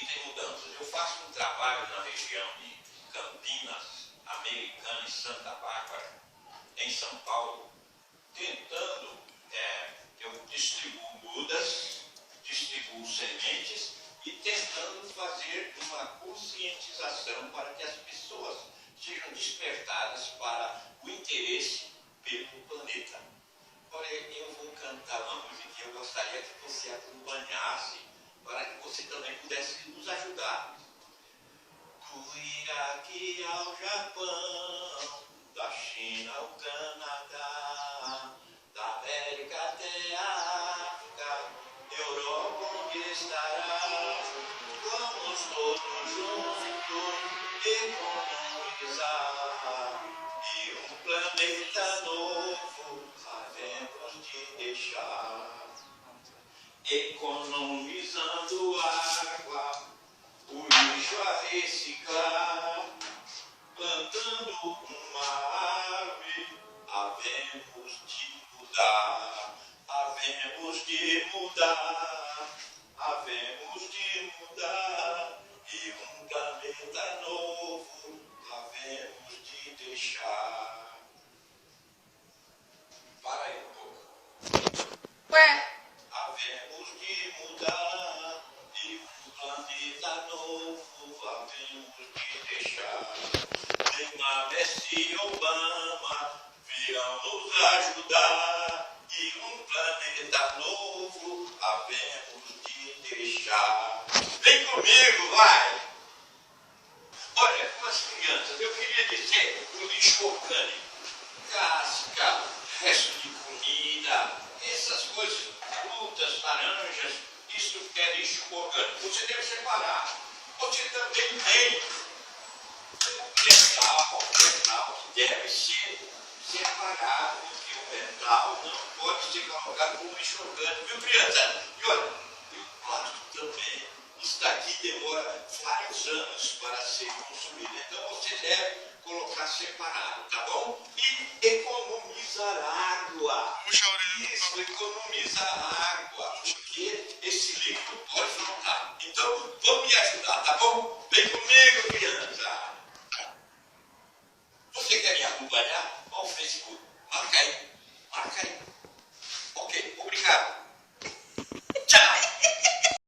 tem mudanças. Eu faço um trabalho na região de Campinas, Americana e Santa Bárbara, em São Paulo, tentando, eu distribuo mudas, distribuo sementes e tentando fazer uma conscientização para que as pessoas sejam despertadas para o interesse pelo planeta. Olha, eu vou cantar uma musiquinha, eu gostaria que você acompanhasse para que você também pudesse nos ajudar. Do Iraque ao Japão, da China ao Canadá, da América até a África, Europa onde estará, vamos todos juntos economizar, e um planeta novo havemos de deixar, economizando água, o lixo a reciclar, plantando uma árvore, havemos de mudar, havemos de mudar, havemos de mudar, e um planeta novo havemos de deixar. Para aí um pouco. Ué? Havemos de mudar, e um planeta novo havemos de deixar. Neymar, Messi, Obama virão nos ajudar, e um planeta novo havemos de deixar. Vem comigo, vai! Olha, com as crianças, eu queria dizer o lixo orgânico, casca, resto de comida, essas coisas, frutas, laranjas, isso que é lixo orgânico. Você deve separar. Você também tem o metal que deve ser separado, porque o metal não pode ser colocado como lixo orgânico, viu, criança? E olha, e o plástico também. Isso daqui demora vários anos para ser consumido. Então você deve colocar separado, tá bom? E economizar água. Isso, economizar água, porque esse líquido pode faltar. Então, vamos me ajudar, tá bom? Vem comigo, criança.